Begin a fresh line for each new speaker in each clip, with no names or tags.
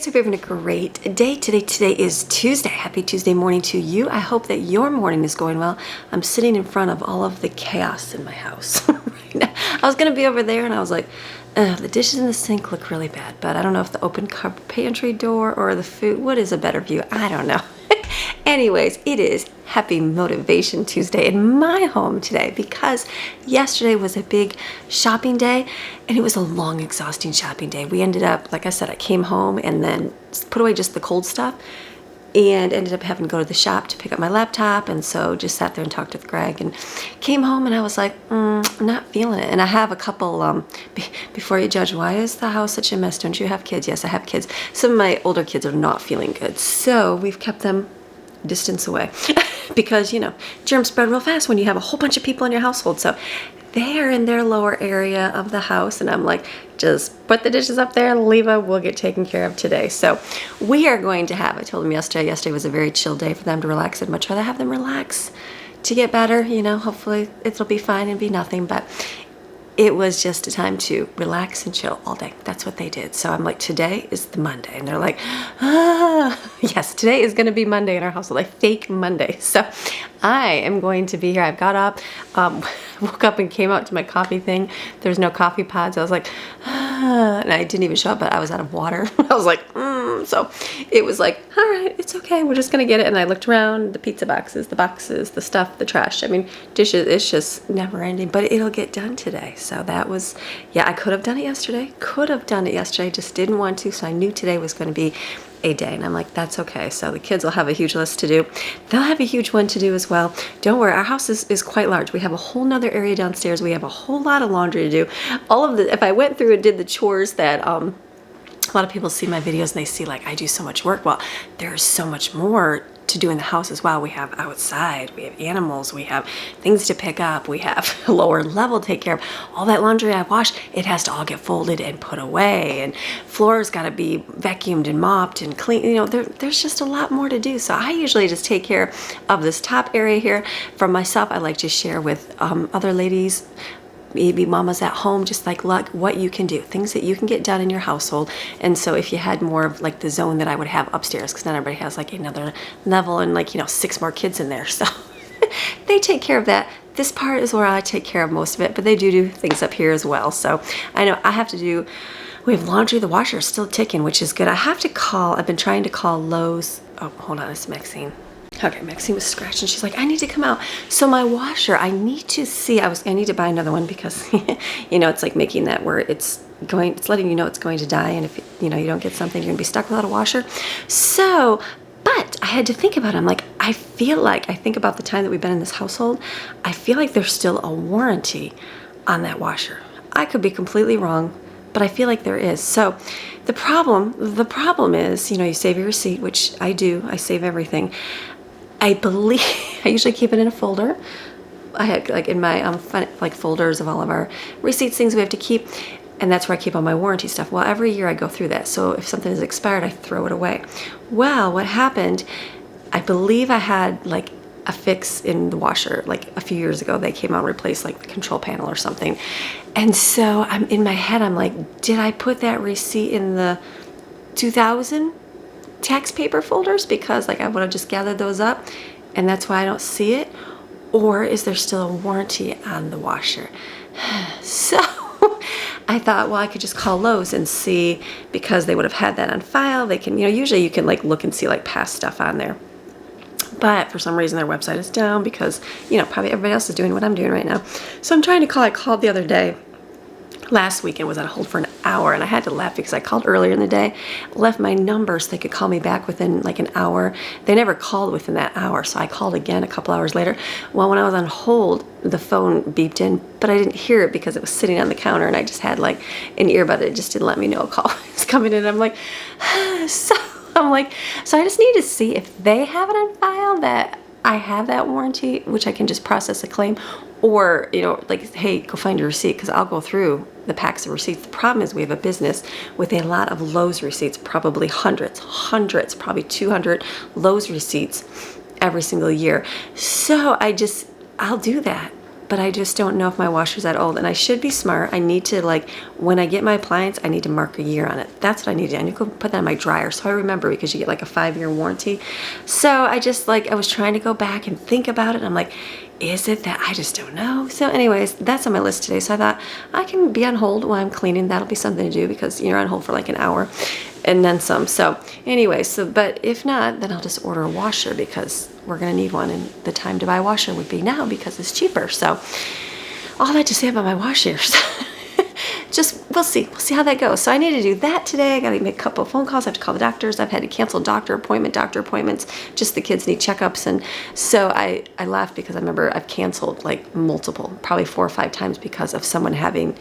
guys. Hope you're having a great day today. Today is Tuesday. Happy Tuesday morning to you. I hope that your morning is going well. I'm sitting in front of all of the chaos in my house right now. I was going to be over there and I was like, the dishes in the sink look really bad, but I don't know if the open pantry door or the food, what is a better view? I don't know. Anyways, it is Happy Motivation Tuesday in my home today because yesterday was a big shopping day and it was a long, exhausting shopping day. We ended up, like I said, I came home and then put away just the cold stuff and ended up having to go to the shop to pick up my laptop, and so just sat there and talked with Greg and came home and I was like, I'm not feeling it. And I have a couple, before you judge, why is the house such a mess? Don't you have kids? Yes, I have kids. Some of my older kids are not feeling good, so we've kept them distance away because, you know, germs spread real fast when you have a whole bunch of people in your household. So they're in their lower area of the house and I'm like, just put the dishes up there, leave them, we'll get taken care of today. So we are going to have, I told them yesterday was a very chill day for them to relax. I'd much rather have them relax to get better, you know, hopefully it'll be fine and be nothing, but it was just a time to relax and chill all day. That's what they did. So I'm like, today is the Monday. And they're like, yes, today is going to be Monday in our household, like fake Monday. So I am going to be here. I've got up, woke up and came out to my coffee thing. There's no coffee pods. I was like, and I didn't even show up, but I was out of water. I was like, so it was like, all right, it's okay. We're just going to get it. And I looked around, the pizza boxes, the stuff, the trash. I mean, dishes, it's just never ending, but it'll get done today. So that was, yeah, I could have done it yesterday. Just didn't want to. So I knew today was going to be a day. And I'm like, that's okay. So the kids will have a huge list to do. They'll have a huge one to do as well. Don't worry. Our house is quite large. We have a whole nother area downstairs. We have a whole lot of laundry to do. If I went through and did the chores that, a lot of people see my videos and they see like I do so much work. Well, there's so much more to do in the house as well. We have outside, we have animals, we have things to pick up, we have a lower level to take care of. All that laundry I wash, it has to all get folded and put away, and floors got to be vacuumed and mopped and clean. You know, there's just a lot more to do. So I usually just take care of this top area here. For myself, I like to share with other ladies, maybe mamas at home, just like what you can do, things that you can get done in your household. And so if you had more of like the zone that I would have upstairs, because not everybody has like another level and like, you know, 6 more kids in there. So they take care of that. This part is where I take care of most of it, but they do things up here as well. So I know I have to do, we have laundry, the washer is still ticking, which is good. I've been trying to call Lowe's. Oh, hold on, it's Maxine. Okay, Maxine was scratching. She's like, I need to come out. So my washer, I need to see, I need to buy another one because, you know, it's like making that where it's letting you know it's going to die. And if, you know, you don't get something, you're gonna be stuck without a washer. So, but I had to think about it. I'm like, I think about the time that we've been in this household, I feel like there's still a warranty on that washer. I could be completely wrong, but I feel like there is. So the problem is, you know, you save your receipt, which I do. I save everything. I believe I usually keep it in a folder. I have like in my like folders of all of our receipts, things we have to keep, and that's where I keep all my warranty stuff. Well, every year I go through that. So if something is expired, I throw it away. Well, what happened? I believe I had like a fix in the washer like a few years ago. They came out and replaced like the control panel or something, and so I'm in my head. I'm like, did I put that receipt in the 2000? Tax paper folders, because like I would have just gathered those up and that's why I don't see it? Or is there still a warranty on the washer? So I thought, well, I could just call Lowe's and see, because they would have had that on file. They can, you know, usually you can like look and see like past stuff on there. But for some reason their website is down because, you know, probably everybody else is doing what I'm doing right now. So I'm trying to call. I called the other day. Last weekend was on hold for an hour and I had to laugh because I called earlier in the day, left my number so they could call me back within like an hour. They never called within that hour, so I called again a couple hours later. Well, when I was on hold, the phone beeped in, but I didn't hear it because it was sitting on the counter and I just had like an earbud. It just didn't let me know a call was coming in. I'm like, so I just need to see if they have it on file that I have that warranty, which I can just process a claim, or, you know, like, hey, go find your receipt, because I'll go through the packs of receipts. The problem is we have a business with a lot of Lowe's receipts, probably hundreds, probably 200 Lowe's receipts every single year. So I'll do that. but I just don't know if my washer's that old, and I should be smart. I need to, like, when I get my appliance, I need to mark a year on it. That's what I need to do. I need to go put that in my dryer so I remember, because you get like a 5-year warranty. So I just, like, I was trying to go back and think about it. And I'm like, is it that? I just don't know. So anyways, that's on my list today. So I thought I can be on hold while I'm cleaning. That'll be something to do, because you're on hold for like an hour and then some. So anyway, but if not, then I'll just order a washer, because we're going to need one, and the time to buy a washer would be now because it's cheaper. So all that to say about my washers. Just, we'll see how that goes. So I need to do that today. I got to make a couple of phone calls. I have to call the doctors. I've had to cancel doctor appointments. Just the kids need checkups. And so I laughed, because I remember I've canceled like multiple, probably 4 or 5 times, because of someone having,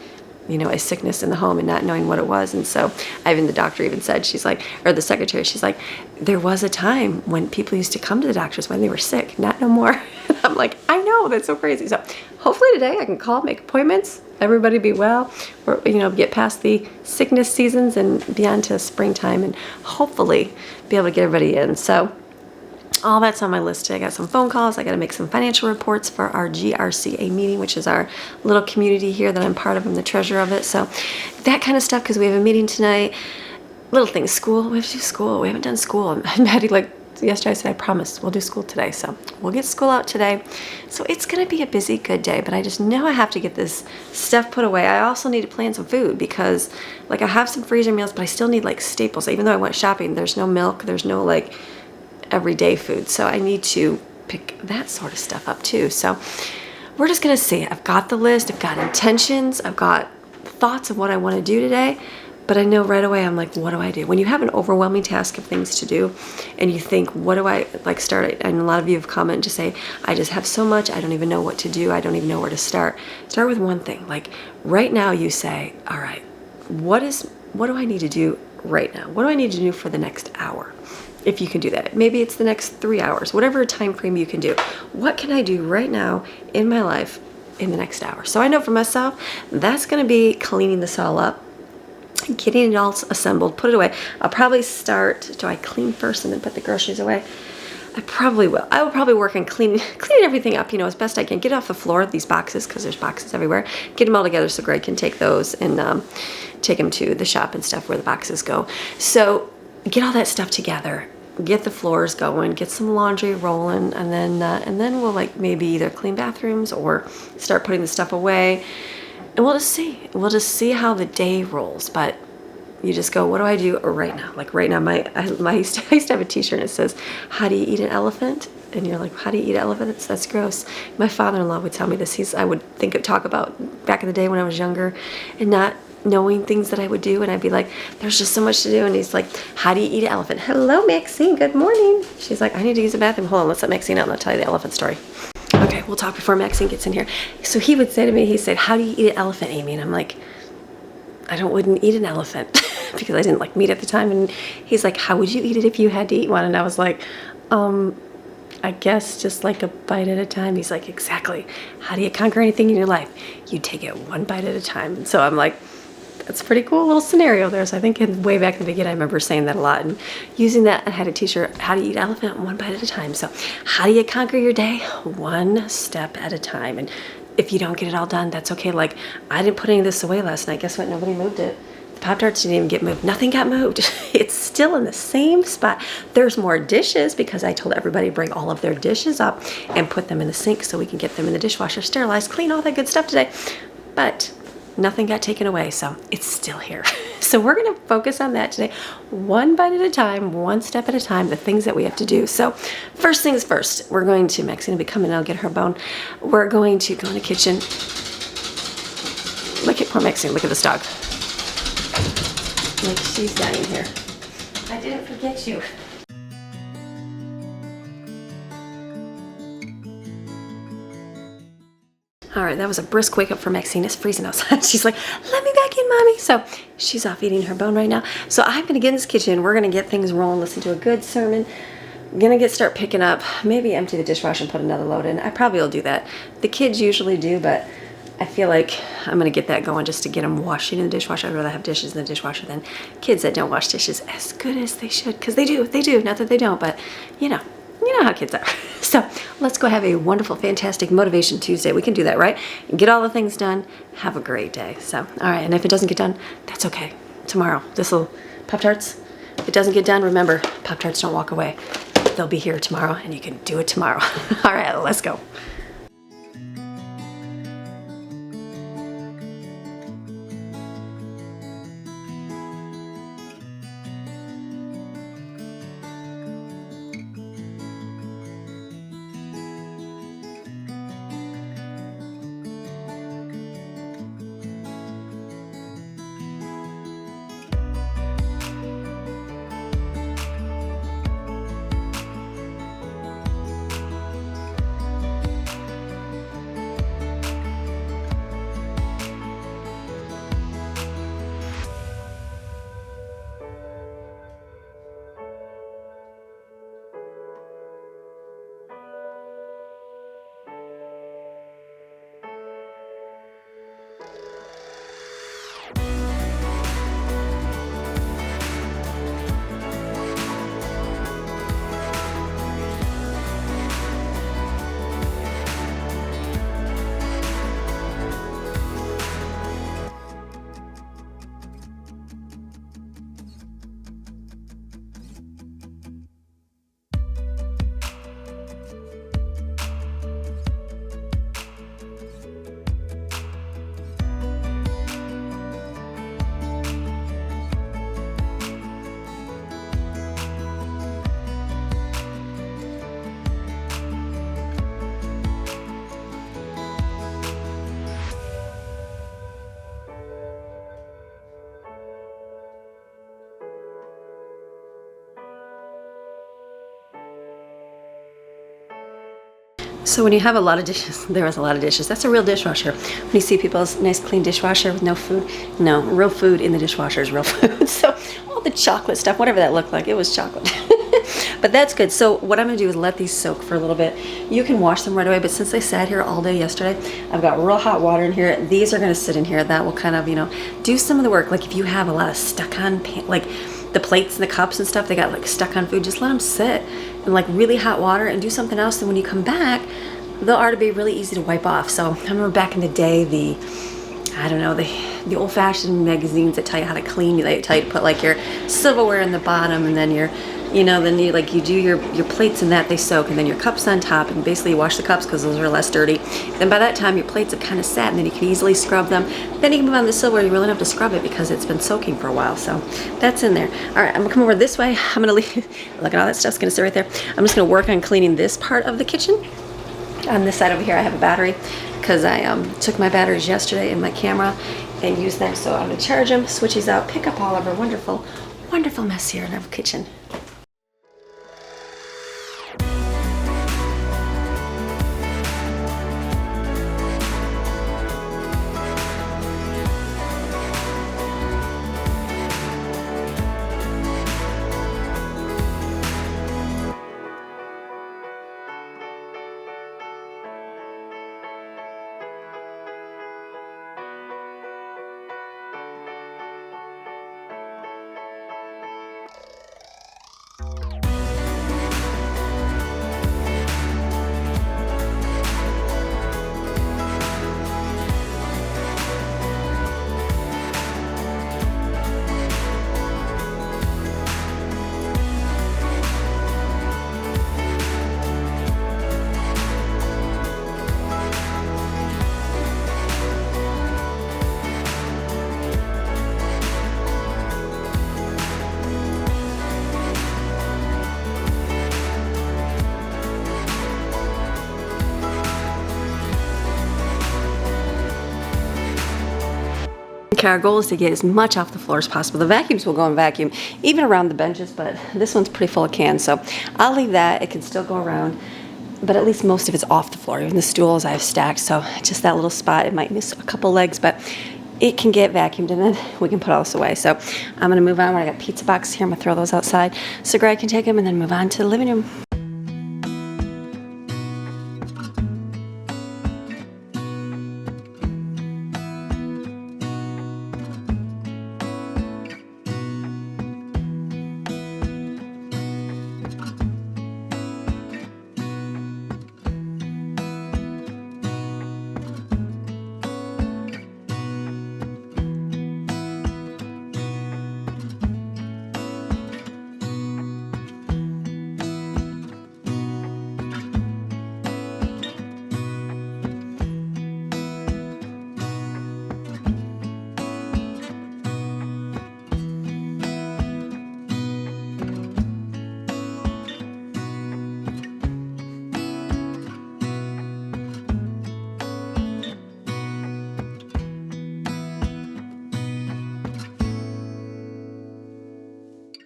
you know, a sickness in the home and not knowing what it was. And so the doctor even said, she's like, or the secretary, she's like, there was a time when people used to come to the doctors when they were sick, not no more. I'm like, I know, that's so crazy. So hopefully today I can call, make appointments, everybody be well, or, you know, get past the sickness seasons and be on to springtime, and hopefully be able to get everybody in. So all that's on my list today. I got some phone calls. I got to make some financial reports for our GRCA meeting, which is our little community here that I'm part of. I'm the treasurer of it. So that kind of stuff, because we have a meeting tonight. Little things, school. We have to do school. We haven't done school. And Maddie, like yesterday, I said, I promise we'll do school today. So we'll get school out today. So it's going to be a busy, good day. But I just know I have to get this stuff put away. I also need to plan some food, because like I have some freezer meals, but I still need like staples. Even though I went shopping, there's no milk. There's no like everyday food. So I need to pick that sort of stuff up too. So we're just going to see. I've got the list. I've got intentions. I've got thoughts of what I want to do today. But I know right away, I'm like, what do I do? When you have an overwhelming task of things to do, and you think, what do I like start? And a lot of you have commented to say, I just have so much. I don't even know what to do. I don't even know where to start. Start with one thing. Like right now you say, all right, what do I need to do right now? What do I need to do for the next hour? If you can do that. Maybe it's the next 3 hours, whatever time frame you can do. What can I do right now in my life in the next hour? So I know for myself, that's going to be cleaning this all up, getting it all assembled, put it away. I'll probably start, do I clean first and then put the groceries away? I probably will. I will probably work on cleaning everything up, you know, as best I can. Get off the floor these boxes, because there's boxes everywhere. Get them all together so Greg can take those and take them to the shop and stuff where the boxes go. So get all that stuff together. Get the floors going, get some laundry rolling, and then we'll like maybe either clean bathrooms or start putting the stuff away. And we'll just see. We'll just see how the day rolls. But you just go, what do I do right now? Like right now, I used to have a t-shirt and it says, how do you eat an elephant? And you're like, how do you eat an elephant? That's gross. My father-in-law would tell me this. I would talk about back in the day when I was younger and not knowing things that I would do. And I'd be like, there's just so much to do. And he's like, how do you eat an elephant? Hello, Maxine. Good morning. She's like, I need to use the bathroom. Hold on, let's let Maxine out and I'll tell you the elephant story. Okay, we'll talk before Maxine gets in here. So he would say to me, he said, how do you eat an elephant, Amy? And I'm like, wouldn't eat an elephant because I didn't like meat at the time. And he's like, how would you eat it if you had to eat one? And I was like, I guess just like a bite at a time. He's like, exactly. How do you conquer anything in your life? You take it one bite at a time. And so I'm like, that's a pretty cool little scenario there. So I think way back in the beginning, I remember saying that a lot and using that. I had a t-shirt, how do you eat elephant? One bite at a time. So how do you conquer your day? One step at a time. And if you don't get it all done, that's okay. Like I didn't put any of this away last night. Guess what? Nobody moved it. The Pop-Tarts didn't even get moved. Nothing got moved. It's still in the same spot. There's more dishes because I told everybody to bring all of their dishes up and put them in the sink so we can get them in the dishwasher, sterilized, clean, all that good stuff today. But nothing got taken away, so it's still here. So we're going to focus on that today, one bite at a time, one step at a time, the things that we have to do. So first things first, we're going to, Maxine will be coming, I'll get her bone. We're going to go in the kitchen. Look at poor Maxine, look at this dog. Like she's dying here. I didn't forget you. All right, that was a brisk wake up for Maxine. It's freezing outside. She's like, let me back in, Mommy. So she's off eating her bone right now. So I'm going to get in this kitchen. We're going to get things rolling, listen to a good sermon. I'm going to start picking up, maybe empty the dishwasher and put another load in. I probably will do that. The kids usually do, but I feel like I'm going to get that going just to get them washing in the dishwasher. I'd rather have dishes in the dishwasher than kids that don't wash dishes as good as they should. Because they do. Not that they don't, but you know how kids are. So let's go have a wonderful, fantastic Motivation Tuesday. We can do that, right? Get all the things done. Have a great day. So, all right. And if it doesn't get done, that's okay. Tomorrow, Pop-Tarts. If it doesn't get done, remember, Pop-Tarts don't walk away. They'll be here tomorrow, and you can do it tomorrow. All right, let's go. So when you have a lot of dishes, there was a lot of dishes. That's a real dishwasher. When you see people's nice clean dishwasher with no food, no, real food in the dishwasher is real food. So all the chocolate stuff, whatever that looked like, it was chocolate. But that's good. So what I'm gonna do is let these soak for a little bit. You can wash them right away, but since they sat here all day yesterday, I've got real hot water in here. These are gonna sit in here. That will kind of, do some of the work. Like if you have a lot of stuck on, like the plates and the cups and stuff, they got like stuck on food, just let them sit in like really hot water and do something else. And when you come back, they'll already be really easy to wipe off. So I remember back in the day, the old-fashioned magazines that tell you how to clean. They tell you to put like your silverware in the bottom, and then you do your plates, and that they soak, and then your cups on top, and basically you wash the cups because those are less dirty. Then by that time your plates have kind of sat, and then you can easily scrub them. Then you can move on to the silverware. You really don't have to scrub it because it's been soaking for a while. So that's in there. All right, I'm gonna come over this way. I'm gonna leave. Look at all that stuff's gonna sit right there. I'm just gonna work on cleaning this part of the kitchen. On this side over here I have a battery because I took my batteries yesterday in my camera and used them, so I'm gonna charge them, switch these out, pick up all of our wonderful, wonderful mess here in our kitchen. Okay, our goal is to get as much off the floor as possible. The vacuums will go and vacuum, even around the benches, but this one's pretty full of cans, so I'll leave that. It can still go around, but at least most of it's off the floor. Even the stools I have stacked, so just that little spot, it might miss a couple legs, but it can get vacuumed, and then we can put all this away. So I'm gonna move on. I got pizza boxes here. I'm gonna throw those outside so Greg can take them, and then move on to the living room.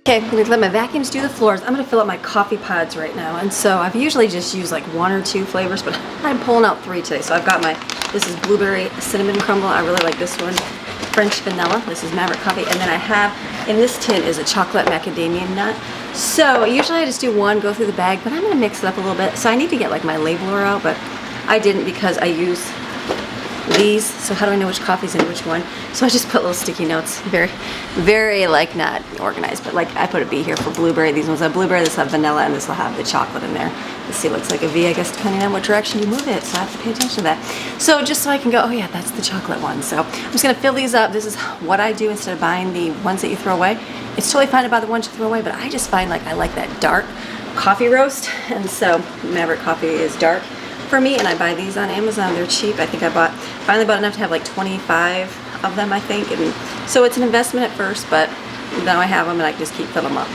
Okay, I'm gonna let my vacuums do the floors. I'm gonna fill up my coffee pods right now. And so I've usually just used like 1 or 2 flavors, but I'm pulling out 3 today. So I've got this is blueberry cinnamon crumble. I really like this one. French vanilla. This is Maverick coffee. And then I have, in this tin is a chocolate macadamia nut. So usually I just do one, go through the bag, but I'm gonna mix it up a little bit. So I need to get like my labeler out, but I didn't because I use these. So how do I know which coffee's in which one? So I just put little sticky notes. Very, very like not organized, but like I put a B here for blueberry. These ones have blueberry, this will have vanilla, and this will have the chocolate in there. Let's see, it looks like a V, I guess, depending on what direction you move it. So I have to pay attention to that. So just so I can go, oh yeah, that's the chocolate one. So I'm just gonna fill these up. This is what I do instead of buying the ones that you throw away. It's totally fine to buy the ones you throw away, but I just find like I like that dark coffee roast. And so Maverick coffee is dark for me, and I buy these on Amazon. They're cheap. I think I finally bought enough to have like 25 of them, I think. And so it's an investment at first, but now I have them and I can just keep filling them up.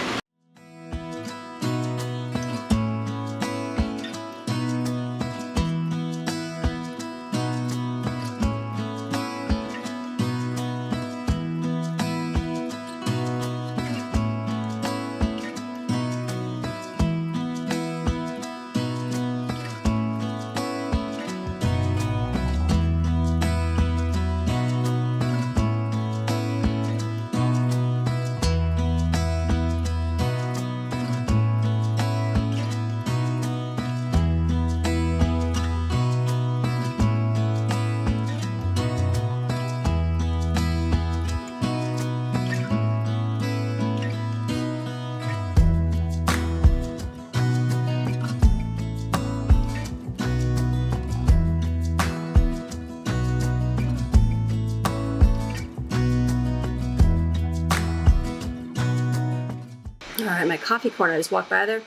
All right, my coffee corner, I just walked by there. It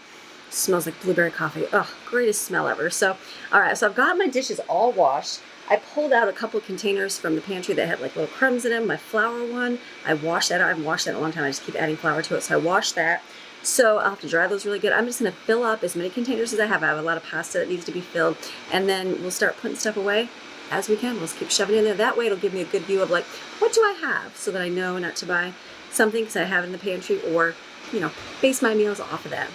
smells like blueberry coffee. Oh, greatest smell ever. So, all right, so I've got my dishes all washed. I pulled out a couple of containers from the pantry that had like little crumbs in them. My flour one, I washed that out. I haven't washed that in a long time. I just keep adding flour to it. So I washed that. So I'll have to dry those really good. I'm just gonna fill up as many containers as I have. I have a lot of pasta that needs to be filled. And then we'll start putting stuff away as we can. We'll just keep shoving it in there. That way it'll give me a good view of like, what do I have? So that I know not to buy something because I have it in the pantry, or you know, base my meals off of that.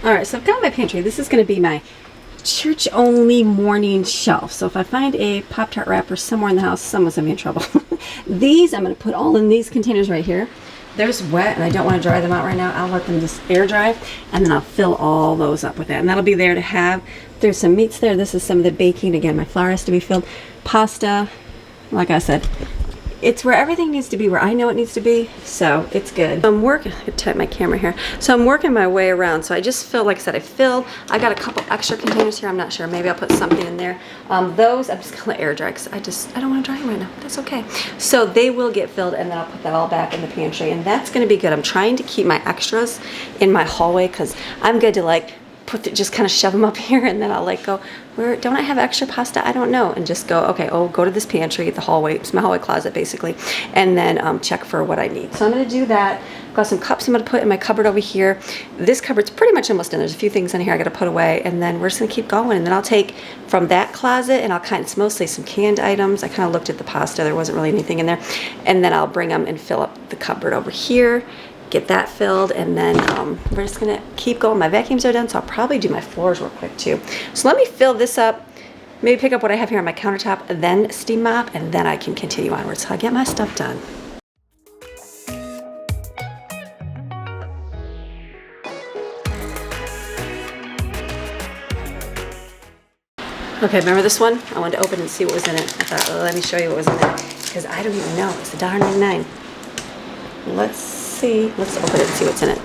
All right, so I've got my pantry. This is going to be my church only morning shelf. So if I find a Pop-Tart wrapper somewhere in the house, someone's gonna be in trouble. These I'm gonna put all in these containers right here. There's wet and I don't want to dry them out right now. I'll let them just air dry and then I'll fill all those up with that. And that'll be there to have. There's some meats there. This is some of the baking. Again, my flour has to be filled. Pasta, like I said, it's where everything needs to be, where I know it needs to be, so it's good. I'm working, I could type my camera here. So I'm working my way around. So I just filled, like I said, I got a couple extra containers here. I'm not sure, maybe I'll put something in there. Those, I'm just gonna air dry because I don't wanna dry them right now. That's okay. So they will get filled and then I'll put that all back in the pantry and that's gonna be good. I'm trying to keep my extras in my hallway because I'm good to like, just kind of shove them up here and then I'll like go, where don't I have extra pasta? I don't know. And just go, okay, go to this pantry, the hallway, it's my hallway closet basically, and then check for what I need. So I'm gonna do that. I've got some cups I'm gonna put in my cupboard over here. This cupboard's pretty much almost done. There's a few things in here I gotta put away and then we're just gonna keep going. And then I'll take from that closet and it's mostly some canned items. I kind of looked at the pasta, there wasn't really anything in there. And then I'll bring them and fill up the cupboard over here. Get that filled and then we're just gonna keep going. My vacuums are done, so I'll probably do my floors real quick too. So let me fill this up, maybe pick up what I have here on my countertop, then steam mop, and then I can continue onwards. So I get my stuff done. Okay, remember this one? I wanted to open and see what was in it. I thought, well, let me show you what was in it because I don't even know. It's $1.99. Let's see. Let's open it and see what's in it.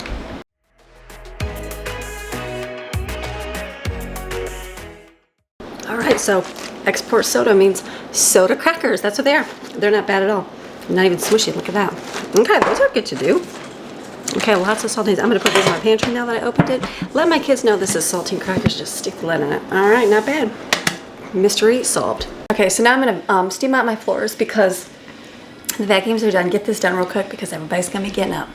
All right, so export soda means soda crackers. That's what they are. They're not bad at all. Not even smushy. Look at that. Okay, those are good to do. Okay, lots of saltines. I'm gonna put these in my pantry now that I opened it. Let my kids know this is saltine crackers. Just stick the lid in it. All right, not bad. Mystery solved. Okay, so now I'm gonna steam out my floors because the vacuums are done. Get this done real quick because everybody's gonna be getting up.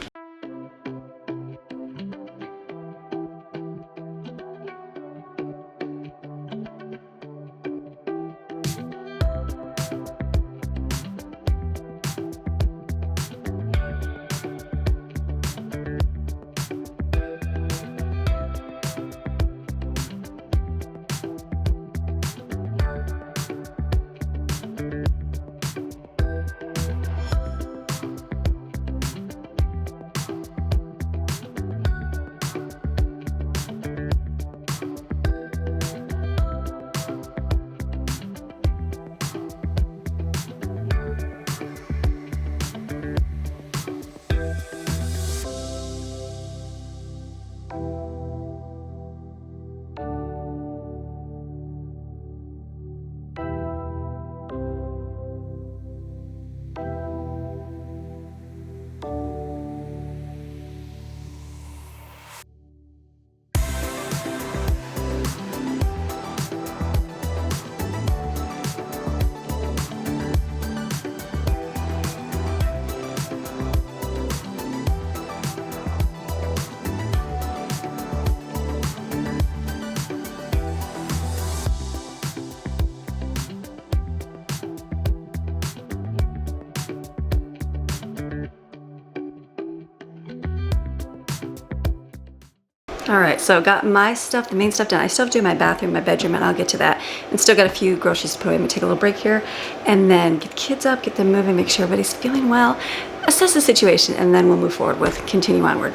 All right, so got my stuff, the main stuff done. I still have to do my bathroom, my bedroom, and I'll get to that. And still got a few groceries to put away. I'm gonna take a little break here and then get the kids up, get them moving, make sure everybody's feeling well, assess the situation, and then we'll move forward with continue onward.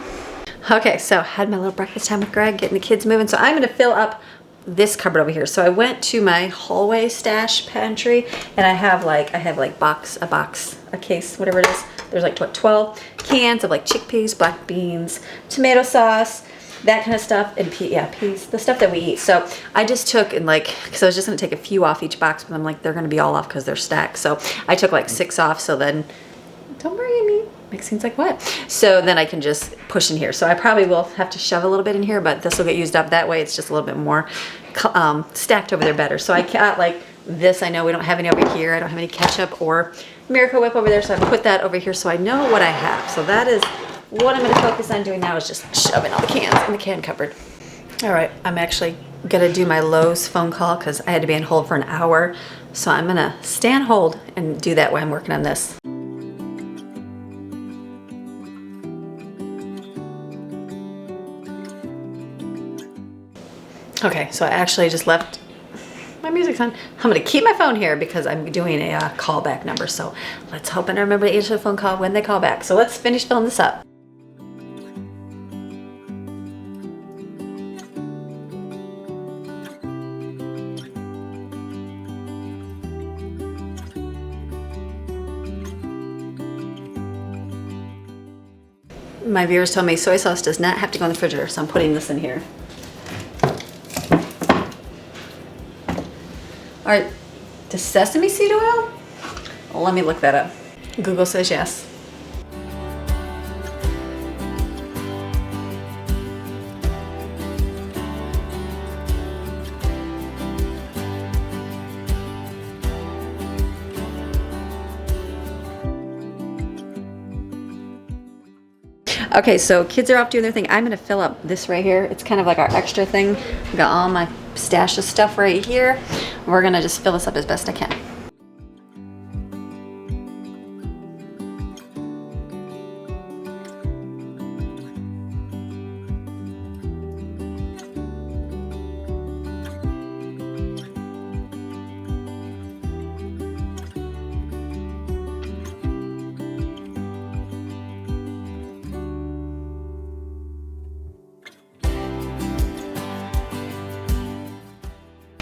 Okay, so had my little breakfast time with Greg, getting the kids moving. So I'm gonna fill up this cupboard over here. So I went to my hallway stash pantry and I have like a case, whatever it is. There's like 12 cans of like chickpeas, black beans, tomato sauce, that kind of stuff, and peas, the stuff that we eat. So I just took and like, because I was just gonna take a few off each box, but I'm like, they're gonna be all off because they're stacked. So I took like 6 off, so then, don't worry, Amy, makes seems like what? So then I can just push in here. So I probably will have to shove a little bit in here, but this will get used up that way. It's just a little bit more stacked over there better. So I got like this, I know we don't have any over here. I don't have any ketchup or Miracle Whip over there, so I put that over here so I know what I have. So that is what I'm going to focus on doing now, is just shoving all the cans in the can cupboard. All right, I'm actually going to do my Lowe's phone call because I had to be on hold for an hour. So I'm going to stay on hold and do that while I'm working on this.
Okay, so I actually just left my music's on. I'm gonna keep my phone here because I'm doing a callback number. So let's hope I remember to answer the phone call when they call back. So let's finish filling this up. My viewers told me soy sauce does not have to go in the refrigerator, so I'm putting this in here. All right, does sesame seed oil? Well, let me look that up. Google says yes. Okay, so kids are off doing their thing. I'm gonna fill up this right here. It's kind of like our extra thing. I've got all my stash of stuff right here. We're gonna just fill this up as best I can.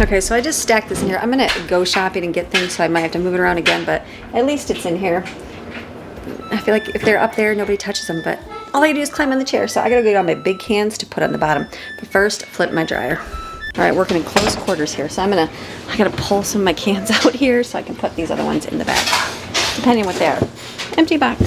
Okay, so I just stacked this in here. I'm gonna go shopping and get things, so I might have to move it around again, but at least it's in here. I feel like if they're up there, nobody touches them, but all I gotta do is climb on the chair, so I gotta get all my big cans to put on the bottom. But first, flip my dryer. All right, working in close quarters here, so I gotta pull some of my cans out here so I can put these other ones in the back, depending on what they are. Empty box.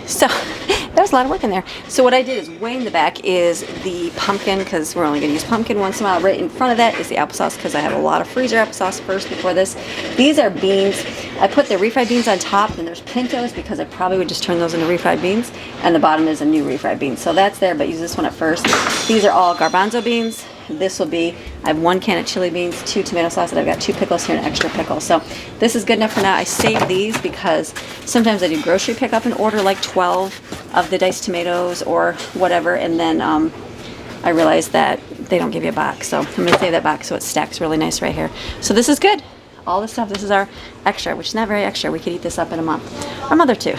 So that was a lot of work in there. So what I did is way in the back is the pumpkin, because we're only going to use pumpkin once in a while. Right in front of that is the applesauce, because I have a lot of freezer applesauce first before this. These are beans. I put the refried beans on top, and there's pintos because I probably would just turn those into refried beans. And the bottom is a new refried bean. So that's there, but use this one at first. These are all garbanzo beans. This will be, I have 1 can of chili beans, 2 tomato sauce, and I've got 2 pickles here and an extra pickle. So this is good enough for now. I save these because sometimes I do grocery pickup and order like 12 of the diced tomatoes or whatever, and then I realize that they don't give you a box. So I'm gonna save that box so it stacks really nice right here. So this is good. All this stuff, this is our extra, which is not very extra. We could eat this up in a month. Our mother too.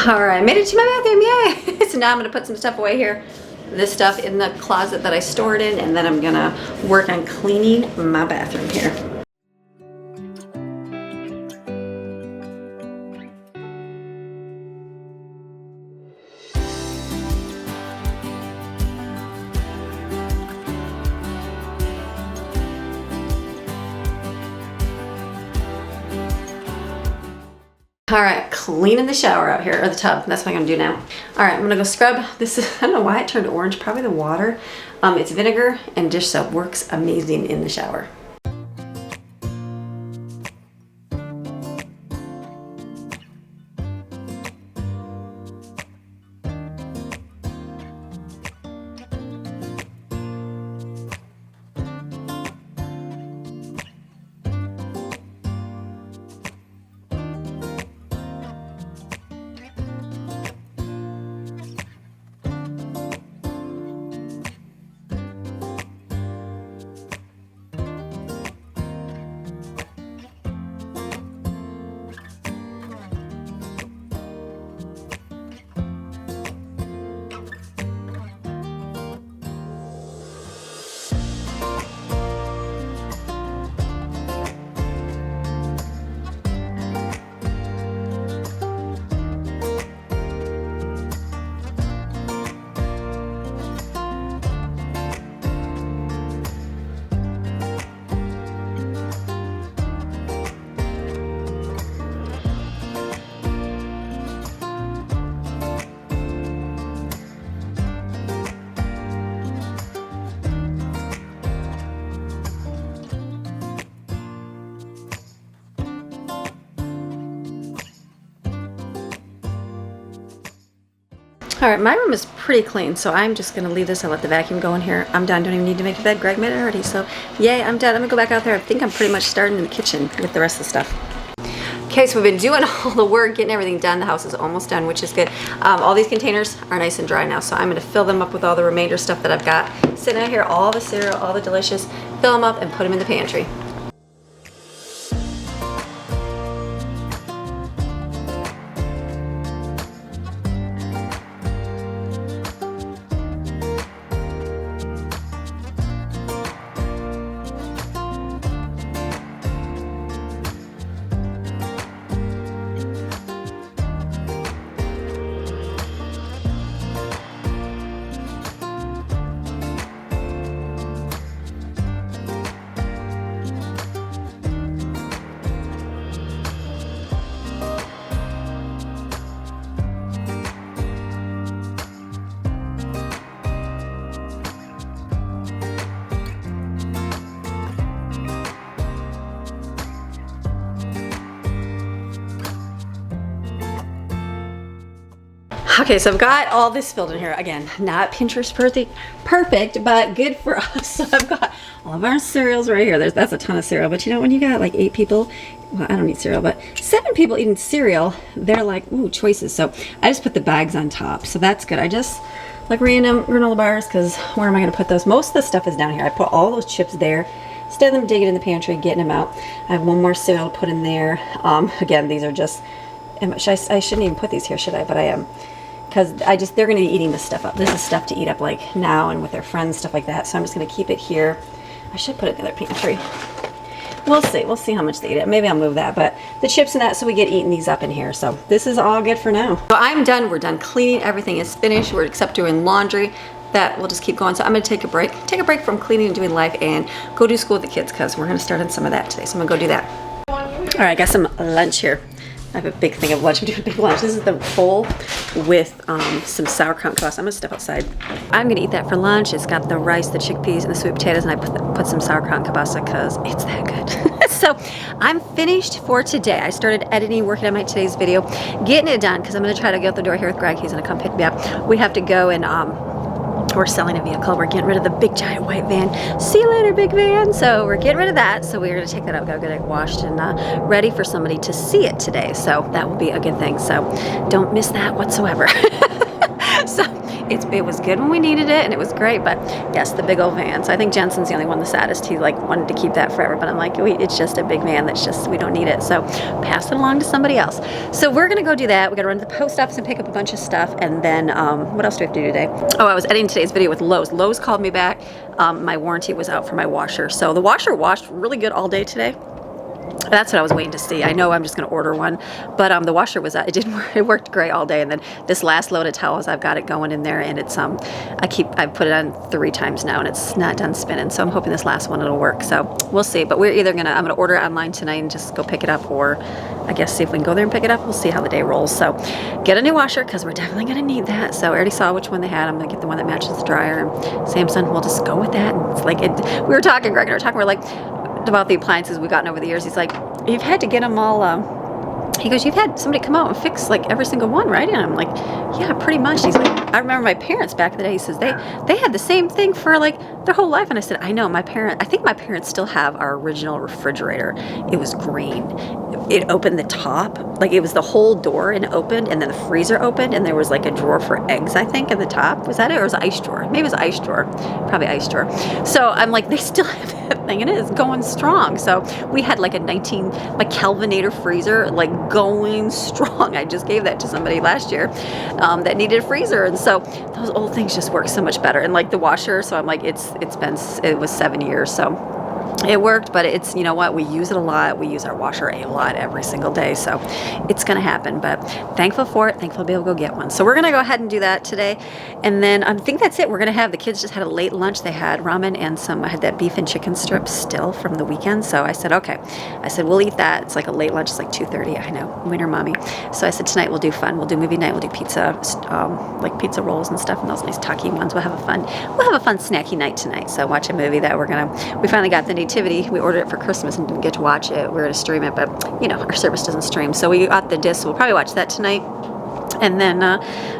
All right, made it to my bathroom, yay! So now I'm gonna put some stuff away here. This stuff in the closet that I stored in, and then I'm gonna work on cleaning my bathroom here. All right, cleaning the shower out here, or the tub. That's what I'm gonna do now. All right, I'm gonna go scrub. This is, I don't know why it turned orange, probably the water. It's vinegar and dish soap, works amazing in the shower. All right, my room is pretty clean, so I'm just gonna leave this and let the vacuum go in here. I'm done, don't even need to make a bed. Greg made it already, so yay, I'm done. I'm gonna go back out there. I think I'm pretty much starting in the kitchen with the rest of the stuff. Okay, so we've been doing all the work, getting everything done. The house is almost done, which is good. All these containers are nice and dry now, so I'm gonna fill them up with all the remainder stuff that I've got sitting out here, all the cereal, all the delicious, fill them up and put them in the pantry. Okay, so I've got all this filled in here. Again, not Pinterest perfect, but good for us. So I've got all of our cereals right here. That's a ton of cereal, but you know, when you got like 8 people, well, I don't eat cereal, but 7 people eating cereal, they're like, ooh, choices. So I just put the bags on top, so that's good. I just like random granola bars, because where am I gonna put those? Most of the stuff is down here. I put all those chips there. Instead of them digging in the pantry, getting them out. I have one more cereal to put in there. Again, these are just, I shouldn't even put these here, should I? But I am. Because they're going to be eating this stuff up. This is stuff to eat up like now and with their friends, stuff like that. So I'm just going to keep it here. I should put it in the other pantry. We'll see. We'll see how much they eat it. Maybe I'll move that. But the chips and that, so we get eating these up in here. So this is all good for now. So I'm done. We're done cleaning. Everything is finished. We're except doing laundry. That we'll just keep going. So I'm going to take a break. Take a break from cleaning and doing life and go do school with the kids, because we're going to start on some of that today. So I'm going to go do that. All right, I got some lunch here. I have a big thing of lunch. I'm doing a big lunch. This is the bowl with some sauerkraut kibasa. I'm gonna step outside. I'm gonna eat that for lunch. It's got the rice, the chickpeas, and the sweet potatoes, and I put some sauerkraut kibasa because it's that good. So I'm finished for today. I started editing, working on my today's video, getting it done because I'm gonna try to get out the door here with Greg. He's gonna come pick me up. We have to go and we're selling a vehicle. We're getting rid of the big giant white van. See you later, big van. So we're getting rid of that. So we're gonna take that out. Gotta get it washed and ready for somebody to see it today. So that will be a good thing. So don't miss that whatsoever. So it was good when we needed it, and it was great. But yes, the big old van. So I think Jensen's the only one the saddest. He like wanted to keep that forever, but I'm like, it's just a big van. That's just, we don't need it. So pass it along to somebody else. So we're gonna go do that. We gotta run to the post office and pick up a bunch of stuff, and then what else do we have to do today? Oh, I was editing today's video with Lowe's. Lowe's called me back. My warranty was out for my washer, so the washer washed really good all day today. That's what I was waiting to see. I know I'm just going to order one, but the washer was out. It worked great all day, and then this last load of towels, I've got it going in there, and it's I've put it on 3 times now, and it's not done spinning. So I'm hoping this last one it'll work. So we'll see. But we're either I'm gonna order it online tonight and just go pick it up, or I guess see if we can go there and pick it up. We'll see how the day rolls. So get a new washer, because we're definitely going to need that. So I already saw which one they had. I'm going to get the one that matches the dryer. And Samson, we'll just go with that. And it's like we were talking, Greg and I were talking. We're like, about the appliances we've gotten over the years. He's like, you've had to get them all he goes, you've had somebody come out and fix like every single one, right? And I'm like, yeah, pretty much. He's like, I remember my parents back in the day. He says they had the same thing for like their whole life. And I said, I know, I think my parents still have our original refrigerator. It was green. It opened the top, like it was the whole door and opened, and then the freezer opened, and there was like a drawer for eggs, I think, in the top. Was that it? Or was it ice drawer? Maybe it was ice drawer. Probably ice drawer. So I'm like, they still have that thing, and it is going strong. So we had like a Kelvinator freezer, like going strong. I just gave that to somebody last year that needed a freezer, and so those old things just work so much better. And like the washer, so I'm like, it was 7 years, so it worked. But it's, you know what, we use it a lot. We use our washer a lot every single day, so it's gonna happen. But thankful for it, thankful to be able to go get one. So we're gonna go ahead and do that today, and then I think that's it. We're gonna have, the kids just had a late lunch. They had ramen and I had that beef and chicken strips still from the weekend, so I said, okay, we'll eat that. It's like a late lunch. It's like 2:30. I know, winter mommy. So I said, tonight we'll do fun. We'll do movie night. We'll do pizza, like pizza rolls and stuff, and those nice tacky ones. We'll have a fun snacky night tonight. So watch a movie that we finally got the Nativity. We ordered it for Christmas and didn't get to watch it. We're going to stream it, but you know, our service doesn't stream. So we got the disc. We'll probably watch that tonight. and then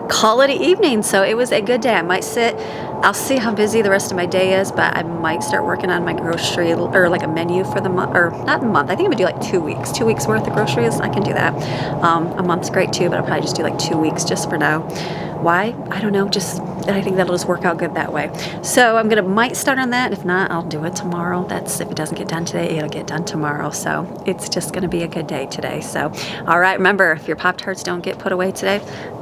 call it an evening. So it was a good day. I might sit, I'll see how busy the rest of my day is, but I might start working on my grocery, or like a menu for the month, or not a month. I think I'm gonna do like 2 weeks, 2 weeks worth of groceries. I can do that. A month's great too, but I'll probably just do like 2 weeks just for now. Why? I don't know, just, I think that'll just work out good that way. So I'm gonna might start on that. If not, I'll do it tomorrow. That's, if it doesn't get done today, it'll get done tomorrow. So it's just gonna be a good day today. So, all right, remember, if your Pop-Tarts don't get put away today,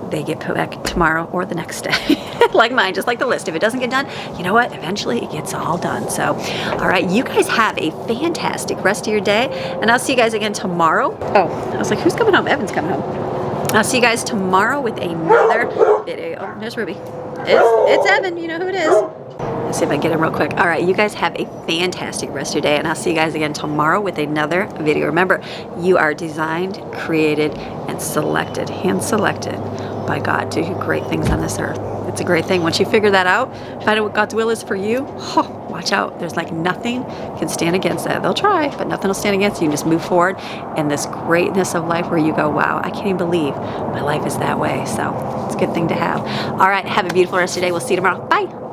they get put back tomorrow or the next day. Like mine, just like the list. If it doesn't get done, you know what? Eventually it gets all done. So, all right, you guys have a fantastic rest of your day, and I'll see you guys again tomorrow. Oh, I was like, who's coming home? Evan's coming home. I'll see you guys tomorrow with another video. Oh, there's Ruby. It's Evan. You know who it is. Let's see if I can get him real quick. All right, you guys have a fantastic rest of your day, and I'll see you guys again tomorrow with another video. Remember, you are designed, created, and selected, hand-selected by God to do great things on this earth. It's a great thing. Once you figure that out, find out what God's will is for you, oh, watch out. There's like nothing can stand against that. They'll try, but nothing will stand against you. You can just move forward in this greatness of life where you go, wow, I can't even believe my life is that way. So it's a good thing to have. All right, have a beautiful rest of your day. We'll see you tomorrow. Bye.